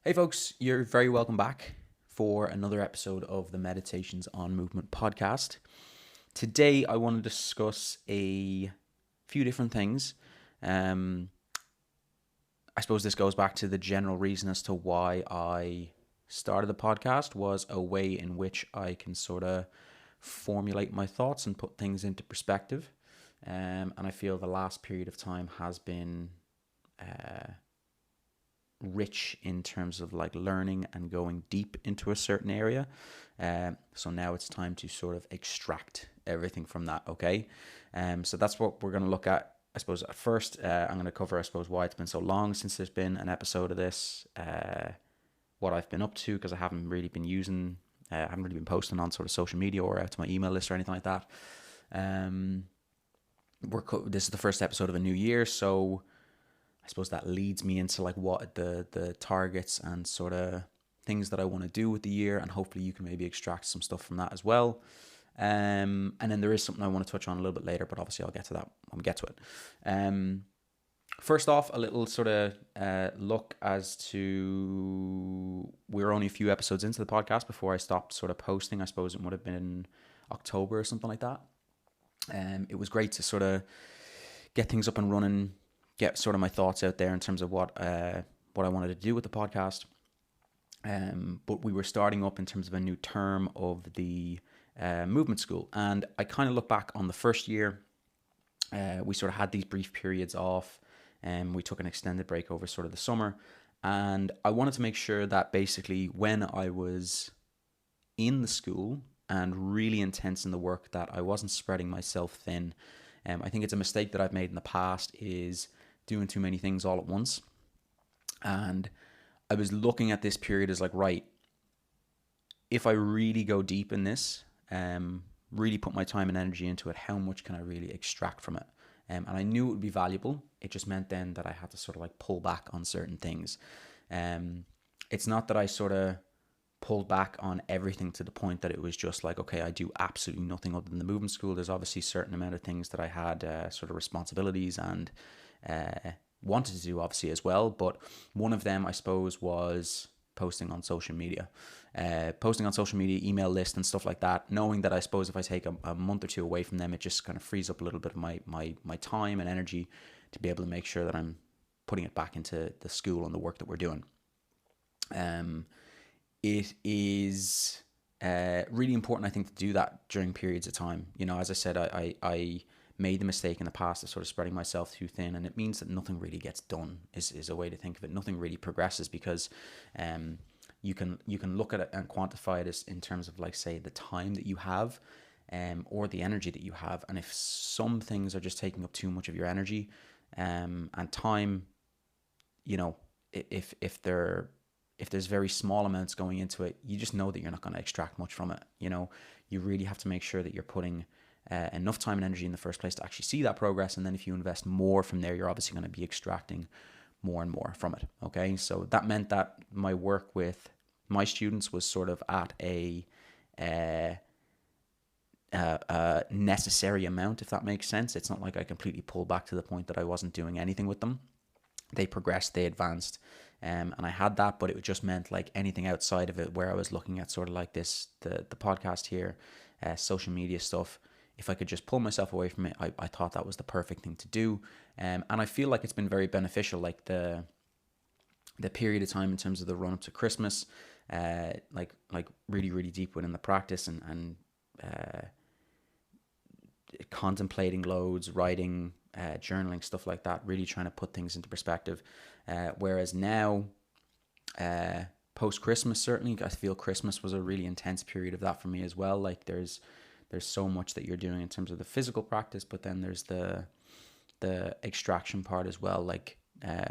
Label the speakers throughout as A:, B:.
A: Hey, folks, you're very welcome back for another episode of the Meditations on Movement podcast. Today, I want to discuss a few different things. I suppose this goes back to the general reason as to why I started the podcast was a way in which I can sort of formulate my thoughts and put things into perspective. And I feel the last period of time has been rich in terms of like learning and going deep into a certain area. So now it's time to sort of extract everything from that. Okay. So that's what we're going to look at. I suppose at first, I'm going to cover, I suppose, why it's been so long since there's been an episode of this, what I've been up to, because I haven't really been posting on sort of social media or out to my email list or anything like that. This is the first episode of a new year, so I suppose that leads me into like what the targets and sort of things that I want to do with the year, and hopefully you can maybe extract some stuff from that as well. And then there is something I want to touch on a little bit later, but obviously I'll get to that when we get to it. First off, a little sort of look as to we're only a few episodes into the podcast before I stopped sort of posting. I suppose it would have been October or something like that. It was great to sort of get things up and running, get sort of my thoughts out there in terms of what I wanted to do with the podcast. But we were starting up in terms of a new term of the movement school, and I kind of look back on the first year. We sort of had these brief periods off, and we took an extended break over sort of the summer. And I wanted to make sure that basically when I was in the school and really intense in the work, that I wasn't spreading myself thin. I think it's a mistake that I've made in the past is doing too many things all at once. And I was looking at this period as like, right, if I really go deep in this, really put my time and energy into it, how much can I really extract from it? And I knew it would be valuable. It just meant then that I had to sort of like pull back on certain things. It's not that I sort of pulled back on everything to the point that it was just like, okay, I do absolutely nothing other than the movement school. There's obviously a certain amount of things that I had sort of responsibilities and wanted to do obviously as well. But one of them, I suppose, was posting on social media, email list and stuff like that, knowing that I suppose if I take a month or two away from them, it just kind of frees up a little bit of my time and energy to be able to make sure that I'm putting it back into the school and the work that we're doing. It is really important, I think, to do that during periods of time. You know, as I said, I made the mistake in the past of sort of spreading myself too thin, and it means that nothing really gets done is a way to think of it. Nothing really progresses because you can look at it and quantify it as in terms of like, say, the time that you have or the energy that you have. And if some things are just taking up too much of your energy and time, you know, if there's very small amounts going into it, you just know that you're not going to extract much from it. You know, you really have to make sure that you're putting enough time and energy in the first place to actually see that progress. And then if you invest more from there, you're obviously going to be extracting more and more from it. Okay. So that meant that my work with my students was sort of at a necessary amount, if that makes sense. It's not like I completely pulled back to the point that I wasn't doing anything with them. They progressed, they advanced, and I had that, but it just meant like anything outside of it where I was looking at sort of like this, the podcast here, social media stuff, if I could just pull myself away from it, I thought that was the perfect thing to do. And I feel like it's been very beneficial, like the period of time in terms of the run up to Christmas, like really, really deep within the practice and contemplating loads, writing, journaling, stuff like that, really trying to put things into perspective. Whereas now, post Christmas, certainly, I feel Christmas was a really intense period of that for me as well. Like there's so much that you're doing in terms of the physical practice, but then there's the extraction part as well, like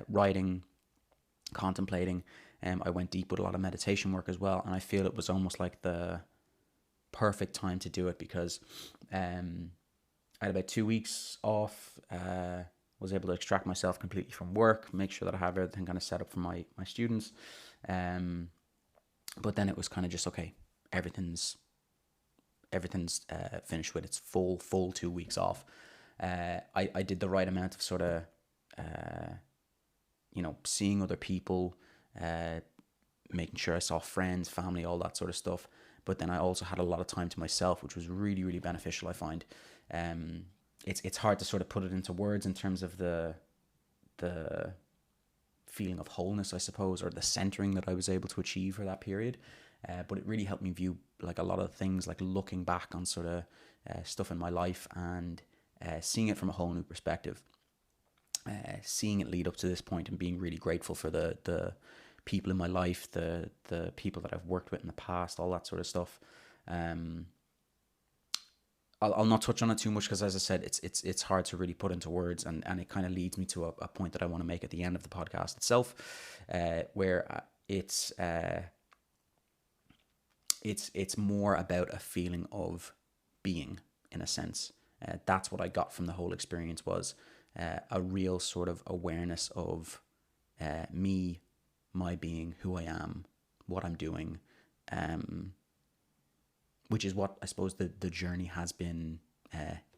A: writing, contemplating. I went deep with a lot of meditation work as well, and I feel it was almost like the perfect time to do it because I had about 2 weeks off, was able to extract myself completely from work, make sure that I have everything kind of set up for my students. But then it was kind of just, okay, everything's finished with its full 2 weeks off. I did the right amount of sort of, seeing other people, making sure I saw friends, family, all that sort of stuff. But then I also had a lot of time to myself, which was really, really beneficial, I find. It's hard to sort of put it into words in terms of the feeling of wholeness, I suppose, or the centering that I was able to achieve for that period. But it really helped me view like a lot of things, like looking back on sort of stuff in my life and seeing it from a whole new perspective. Seeing it lead up to this point and being really grateful for the people in my life, the people that I've worked with in the past, all that sort of stuff. I'll not touch on it too much because, as I said, it's hard to really put into words, and it kind of leads me to a point that I want to make at the end of the podcast itself, where it's more about a feeling of being, in a sense. That's what I got from the whole experience, was a real sort of awareness of me, my being, who I am, what I'm doing, which is what I suppose the journey has been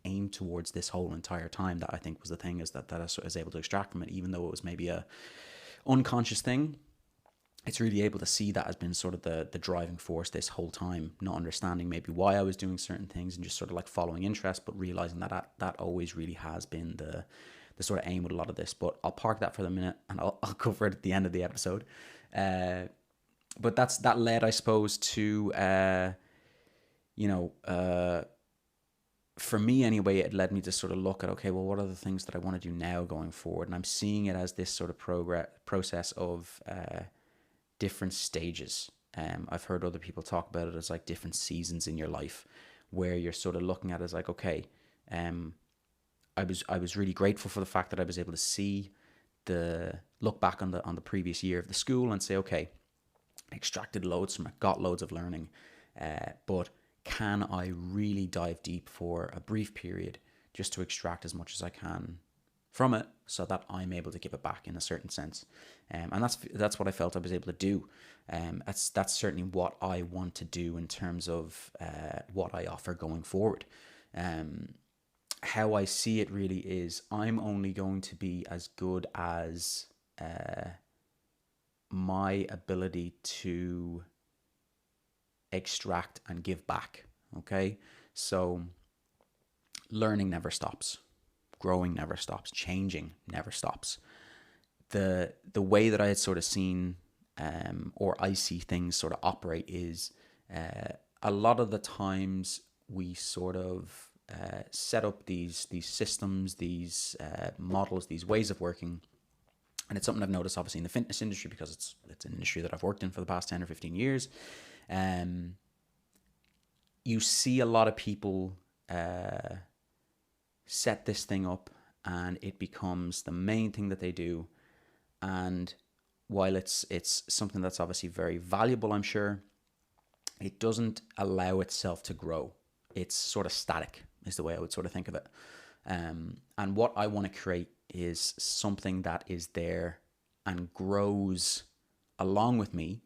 A: aimed towards this whole entire time. That I think was the thing, is that I was able to extract from it, even though it was maybe a unconscious thing. It's really able to see that as been sort of the driving force this whole time, not understanding maybe why I was doing certain things and just sort of like following interest, but realizing that always really has been the sort of aim with a lot of this. But I'll park that for the minute, and I'll cover it at the end of the episode. But that led, I suppose, to for me anyway, it led me to sort of look at, okay, well, what are the things that I want to do now going forward? And I'm seeing it as this sort of process of different stages. I've heard other people talk about it as like different seasons in your life, where you're sort of looking at it as like, okay, I was really grateful for the fact that I was able to look back on the previous year of the school and say, okay, extracted loads from it, got loads of learning, but can I really dive deep for a brief period just to extract as much as I can from it, so that I'm able to give it back in a certain sense. And that's what I felt I was able to do. That's certainly what I want to do in terms of what I offer going forward. How I see it really is, I'm only going to be as good as my ability to extract and give back. Okay, so learning never stops, growing never stops, changing never stops. The way that I had sort of seen or I see things sort of operate is a lot of the times we sort of set up these systems, these models, these ways of working. And it's something I've noticed obviously in the fitness industry, because it's an industry that I've worked in for the past 10 or 15 years. You see a lot of people set this thing up, and it becomes the main thing that they do. And while it's something that's obviously very valuable, I'm sure, it doesn't allow itself to grow. It's sort of static, is the way I would sort of think of it. And what I want to create is something that is there and grows along with me,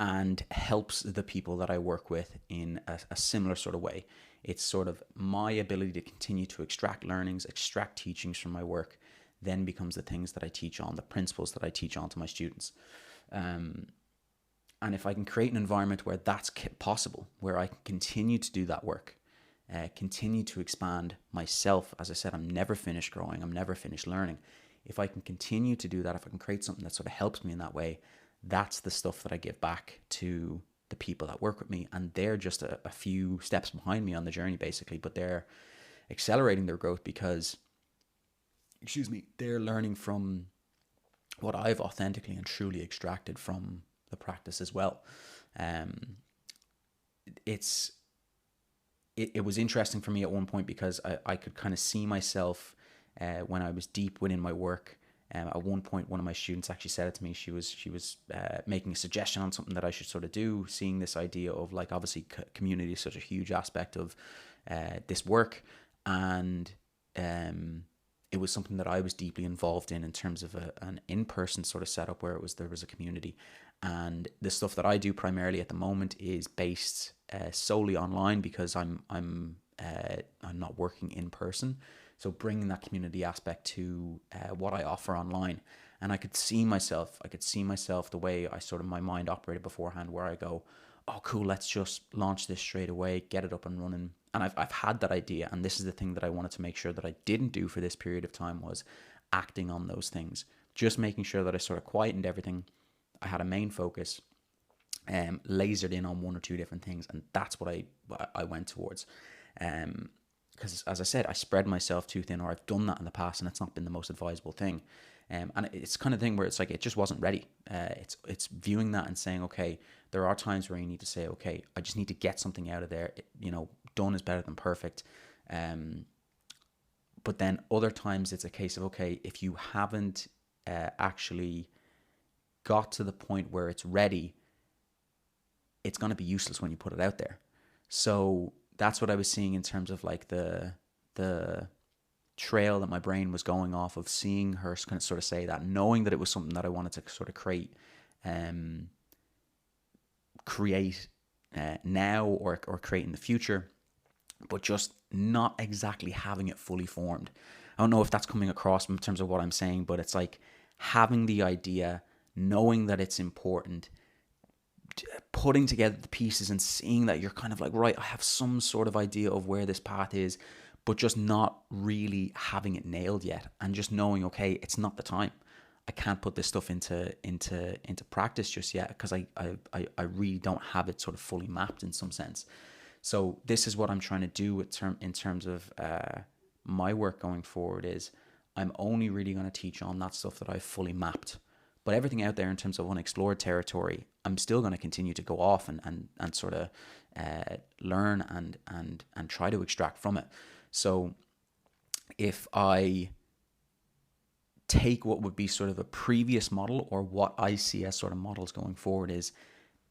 A: and helps the people that I work with in a similar sort of way. It's sort of my ability to continue to extract learnings, extract teachings from my work, then becomes the things that I teach on, the principles that I teach on to my students. And if I can create an environment where that's possible, where I can continue to do that work, continue to expand myself. As I said, I'm never finished growing. I'm never finished learning. If I can continue to do that, if I can create something that sort of helps me in that way, that's the stuff that I give back to the people that work with me. And they're just a few steps behind me on the journey, basically, but they're accelerating their growth because, they're learning from what I've authentically and truly extracted from the practice as well. It was interesting for me at one point because I could kind of see myself when I was deep within my work. At one point, one of my students actually said it to me. She was making a suggestion on something that I should sort of do, seeing this idea of, like, obviously community is such a huge aspect of this work, and it was something that I was deeply involved in terms of an in-person sort of setup where there was a community. And the stuff that I do primarily at the moment is based solely online because I'm not working in person. So bringing that community aspect to what I offer online. And I could see myself the way I sort of, my mind operated beforehand, where I go, oh, cool, let's just launch this straight away, get it up and running. And I've had that idea. And this is the thing that I wanted to make sure that I didn't do for this period of time, was acting on those things. Just making sure that I sort of quietened everything. I had a main focus, lasered in on one or two different things. And that's what I went towards. Because as I said, I spread myself too thin, or I've done that in the past, and it's not been the most advisable thing. And it's kind of thing where it's like, it just wasn't ready. It's viewing that and saying, okay, there are times where you need to say, okay, I just need to get something out of there. Done is better than perfect. But then other times it's a case of, okay, if you haven't actually got to the point where it's ready, it's going to be useless when you put it out there. So that's what I was seeing in terms of like the trail that my brain was going off of, seeing her kind of sort of say that, knowing that it was something that I wanted to sort of create now or create in the future, but just not exactly having it fully formed. I don't know if that's coming across in terms of what I'm saying, but it's like having the idea, knowing that it's important, putting together the pieces and seeing that you're kind of like, right, I have some sort of idea of where this path is, but just not really having it nailed yet, and just knowing, okay, it's not the time. I can't put this stuff into practice just yet, because I really don't have it sort of fully mapped in some sense. So this is what I'm trying to do in terms of my work going forward, is I'm only really going to teach on that stuff that I've fully mapped. But everything out there in terms of unexplored territory, I'm still going to continue to go off and sort of learn and try to extract from it. So if I take what would be sort of a previous model, or what I see as sort of models going forward, is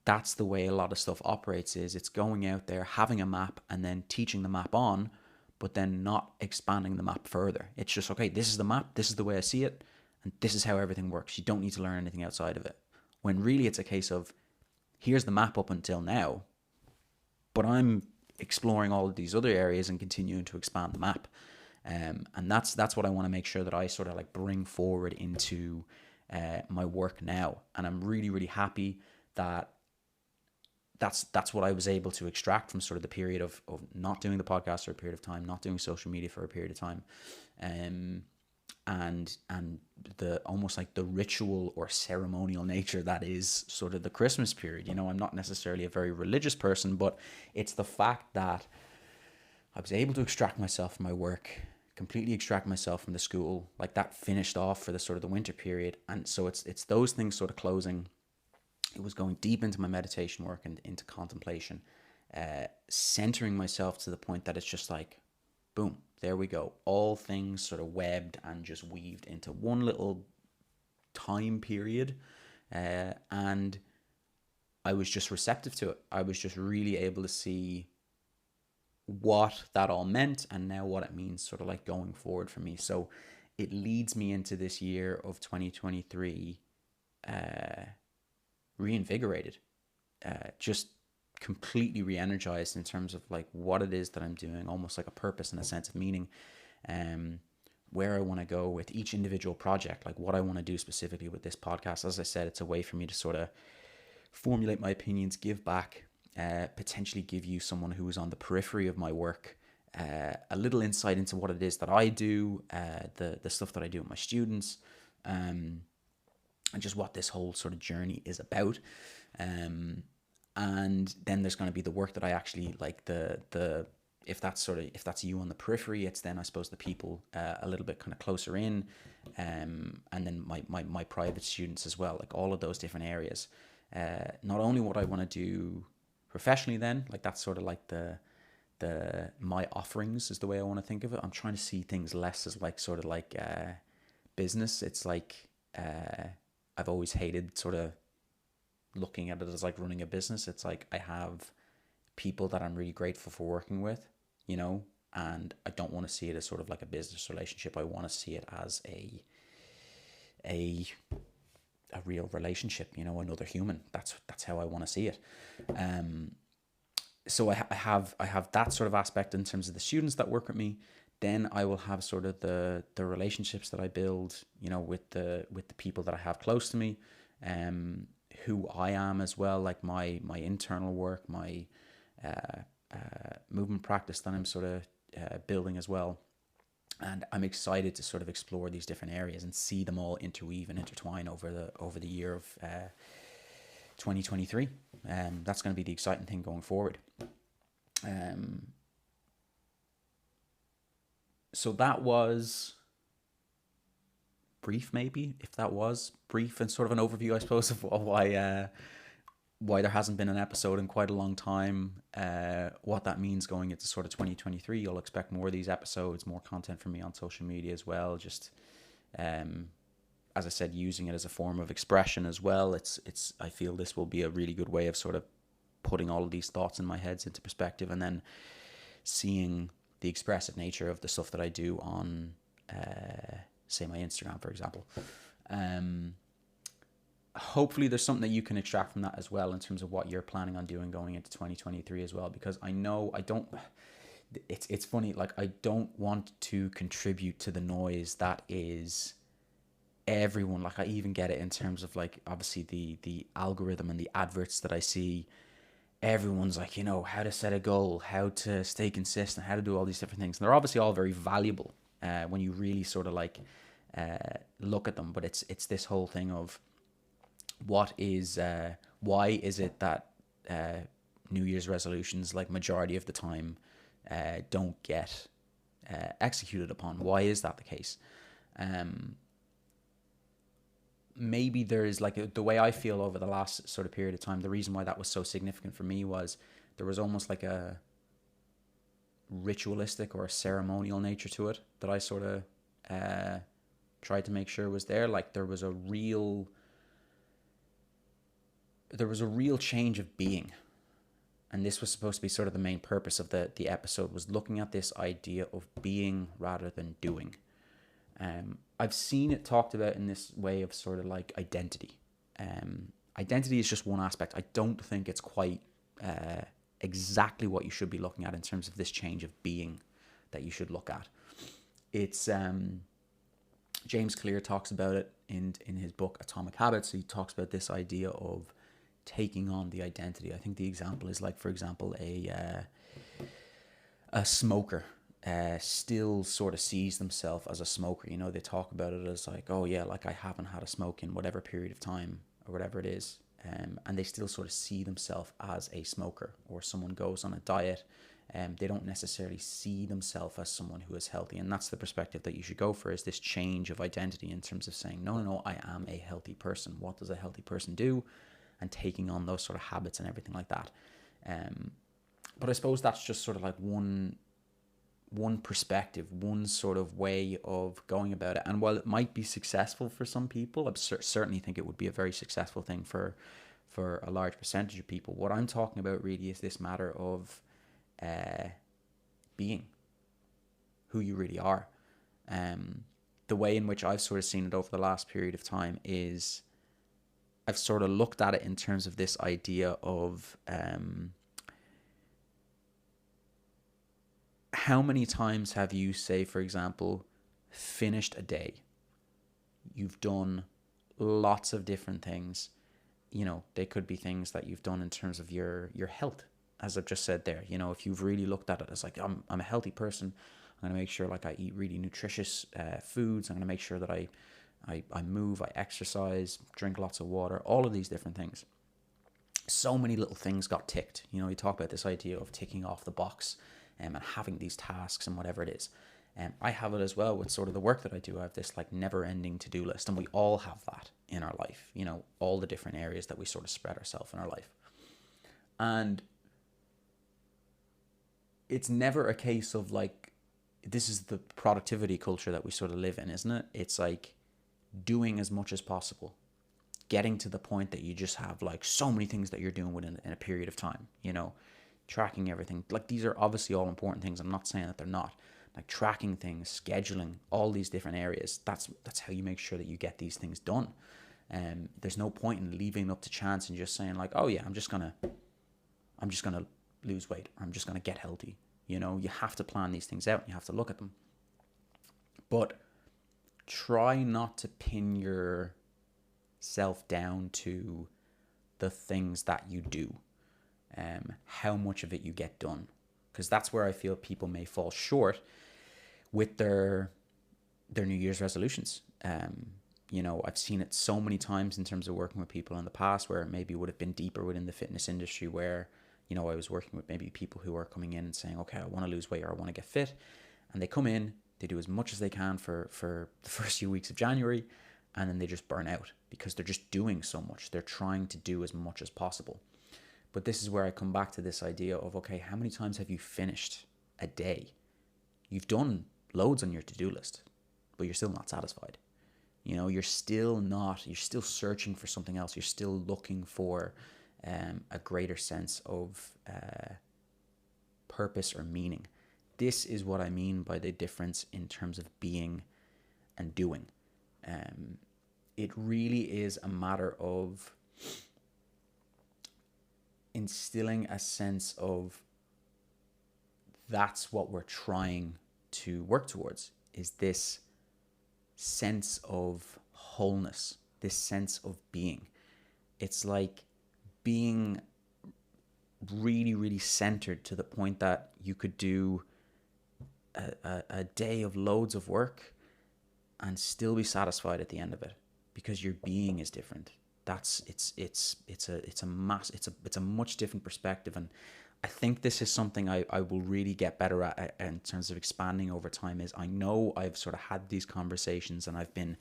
A: that's the way a lot of stuff operates. Is it's going out there, having a map, and then teaching the map on, but then not expanding the map further. It's just, okay, this is the map, this is the way I see it, and this is how everything works. You don't need to learn anything outside of it. When really it's a case of, here's the map up until now, but I'm exploring all of these other areas and continuing to expand the map. And that's what I want to make sure that I sort of like bring forward into my work now. And I'm really, really happy that that's what I was able to extract from sort of the period of not doing the podcast for a period of time, not doing social media for a period of time. And the almost like the ritual or ceremonial nature that is sort of the Christmas period. I'm not necessarily a very religious person, but it's the fact that I was able to extract myself from my work, completely extract myself from the school, like that finished off for the sort of the winter period. And so it's those things sort of closing. It was going deep into my meditation work and into contemplation, centering myself to the point that it's just like, boom, there we go. All things sort of webbed and just weaved into one little time period. And I was just receptive to it. I was just really able to see what that all meant, and now what it means sort of like going forward for me. So it leads me into this year of 2023 reinvigorated, just completely re-energized in terms of like what it is that I'm doing, almost like a purpose and a sense of meaning, where I want to go with each individual project, like what I want to do specifically with this podcast. As I said, it's a way for me to sort of formulate my opinions, give back, potentially give you, someone who is on the periphery of my work, a little insight into what it is that I do, the stuff that I do with my students, and just what this whole sort of journey is about. And then there's going to be the work that I actually like, if that's you on the periphery, it's then I suppose the people a little bit kind of closer in, and then my private students as well, like all of those different areas. Not only what I want to do professionally, then like that's sort of like the my offerings is the way I want to think of it. I'm trying to see things less as like sort of like business. It's like I've always hated sort of looking at it as like running a business. It's like I have people that I'm really grateful for working with, and I don't want to see it as sort of like a business relationship. I want to see it as a real relationship, another human. That's how I want to see it. So I have that sort of aspect in terms of the students that work with me. Then I will have sort of the relationships that I build, with the people that I have close to me, who I am as well, like my internal work, my movement practice that I'm sort of building as well. And I'm excited to sort of explore these different areas and see them all interweave and intertwine over the year of 2023. That's going to be the exciting thing going forward. So that was brief, maybe, if that was brief, and sort of an overview, I suppose, of why there hasn't been an episode in quite a long time, what that means going into sort of 2023. You'll expect more of these episodes, more content from me on social media as well. Just, as I said, using it as a form of expression as well. I feel this will be a really good way of sort of putting all of these thoughts in my heads into perspective, and then seeing the expressive nature of the stuff that I do on, say, my Instagram, for example. Hopefully there's something that you can extract from that as well in terms of what you're planning on doing going into 2023 as well, because I know it's funny, like, I don't want to contribute to the noise that is everyone. Like, I even get it in terms of, like, obviously the algorithm and the adverts that I see. Everyone's like, how to set a goal, how to stay consistent, how to do all these different things, and they're obviously all very valuable when you really sort of like look at them. But it's this whole thing of why is it that New Year's resolutions, like, majority of the time don't get executed upon? Why is that the case? Maybe there is, like, the way I feel over the last sort of period of time, the reason why that was so significant for me was there was almost like a ritualistic or a ceremonial nature to it that I sort of tried to make sure was there. Like, there was a real change of being, and this was supposed to be sort of the main purpose of the episode, was looking at this idea of being rather than doing. I've seen it talked about in this way of sort of like identity. Identity is just one aspect. I don't think it's quite exactly what you should be looking at in terms of this change of being that you should look at. It's James Clear talks about it in his book Atomic Habits. He talks about this idea of taking on the identity. I think the example is, like, for example, a smoker still sort of sees themselves as a smoker. They talk about it as like, oh yeah, like, I haven't had a smoke in whatever period of time or whatever it is, and they still sort of see themselves as a smoker. Or someone goes on a diet, they don't necessarily see themselves as someone who is healthy. And that's the perspective that you should go for, is this change of identity in terms of saying, no, I am a healthy person. What does a healthy person do? And taking on those sort of habits and everything like that. But I suppose that's just sort of like one perspective, one sort of way of going about it. And while it might be successful for some people, I certainly think it would be a very successful thing for a large percentage of people. What I'm talking about really is this matter of being who you really are. The way in which I've sort of seen it over the last period of time is I've sort of looked at it in terms of this idea of how many times have you, say, for example, finished a day? You've done lots of different things. They could be things that you've done in terms of your health, as I've just said there. If you've really looked at it as like, I'm a healthy person, I'm going to make sure, like, I eat really nutritious foods. I'm going to make sure that I move, I exercise, drink lots of water, all of these different things. So many little things got ticked. You talk about this idea of ticking off the box and having these tasks and whatever it is. I have it as well with sort of the work that I do. I have this, like, never-ending to-do list, and we all have that in our life. All the different areas that we sort of spread ourselves in our life. And it's never a case of, like, this is the productivity culture that we sort of live in, isn't it? It's like doing as much as possible, getting to the point that you just have, like, so many things that you're doing within in a period of time, tracking everything. Like, these are obviously all important things. I'm not saying that they're not. Like, tracking things, scheduling, all these different areas. That's how you make sure that you get these things done. There's no point in leaving it up to chance and just saying, like, oh yeah, I'm just gonna lose weight, or I'm just gonna get healthy. You have to plan these things out, and you have to look at them. But try not to pin yourself down to the things that you do, how much of it you get done, because that's where I feel people may fall short with their New Year's resolutions. I've seen it so many times in terms of working with people in the past where it maybe would have been deeper within the fitness industry where, I was working with maybe people who are coming in and saying, okay, I want to lose weight or I want to get fit. And they come in, they do as much as they can for the first few weeks of January, and then they just burn out because they're just doing so much. They're trying to do as much as possible. But this is where I come back to this idea of, okay, how many times have you finished a day? You've done loads on your to-do list, but you're still not satisfied. You're still searching for something else. You're still looking for a greater sense of purpose or meaning. This is what I mean by the difference in terms of being and doing. It really is a matter of instilling a sense of that's what we're trying to work towards, is this sense of wholeness, this sense of being. It's like being really, really centered to the point that you could do a day of loads of work and still be satisfied at the end of it because your being is different. It's a much different perspective, and I think this is something I will really get better at in terms of expanding over time. Is I know I've sort of had these conversations and I've been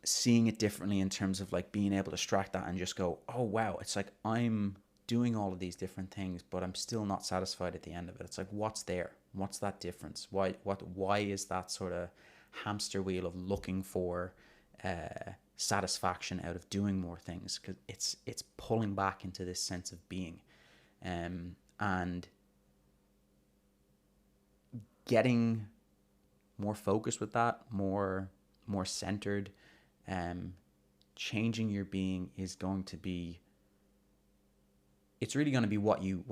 A: seeing it differently in terms of like being able to extract that and just go, oh wow, it's like I'm doing all of these different things, but I'm still not satisfied at the end of it. It's like, what's there? What's that difference? Why is that sort of hamster wheel of looking for satisfaction out of doing more things? Because it's pulling back into this sense of being, and getting more focused with that, more centered. Changing your being is going to be, it's really going to be what you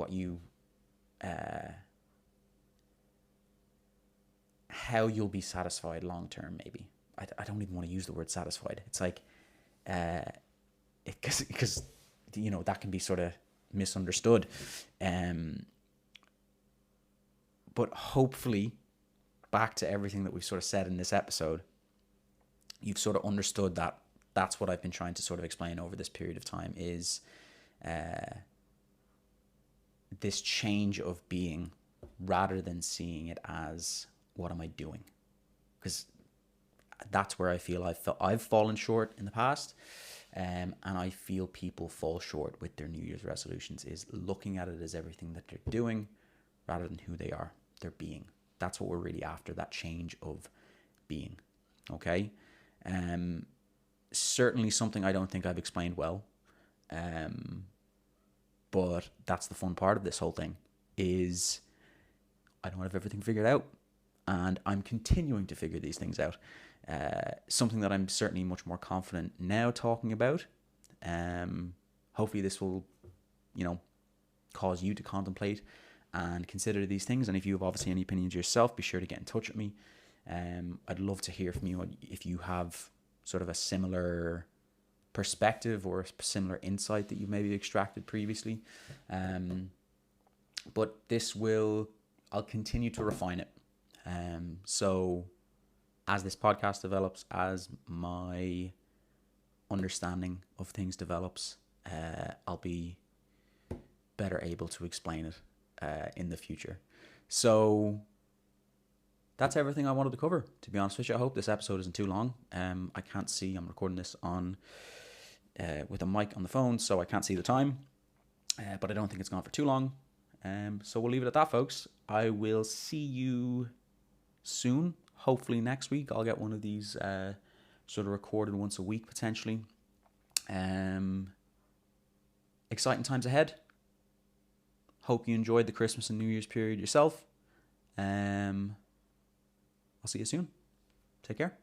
A: how you'll be satisfied long term. Maybe I don't even want to use the word satisfied. It's like because that can be sort of misunderstood, but hopefully, back to everything that we've sort of said in this episode, you've sort of understood that that's what I've been trying to sort of explain over this period of time is this change of being, rather than seeing it as what am I doing, because that's where I feel I've fallen short in the past, and I feel people fall short with their New Year's resolutions, is looking at it as everything that they're doing rather than who they are, their being. That's what we're really after, that change of being. Okay. Certainly something I don't think I've explained well, but that's the fun part of this whole thing, is I don't have everything figured out, and I'm continuing to figure these things out. Something that I'm certainly much more confident now talking about. Hopefully this will, cause you to contemplate and consider these things. And if you have obviously any opinions yourself, be sure to get in touch with me. I'd love to hear from you if you have sort of a similar perspective or a similar insight that you maybe extracted previously. But I'll continue to refine it. So as this podcast develops, as my understanding of things develops, I'll be better able to explain it in the future. So that's everything I wanted to cover, to be honest with you. I hope this episode isn't too long. I can't see, I'm recording this on with a mic on the phone, so I can't see the time, but I don't think it's gone for too long. So we'll leave it at that, folks. I will see you soon. Hopefully next week I'll get one of these sort of recorded once a week potentially. Exciting times ahead. Hope you enjoyed the Christmas and New Year's period yourself. I'll see you soon. Take care.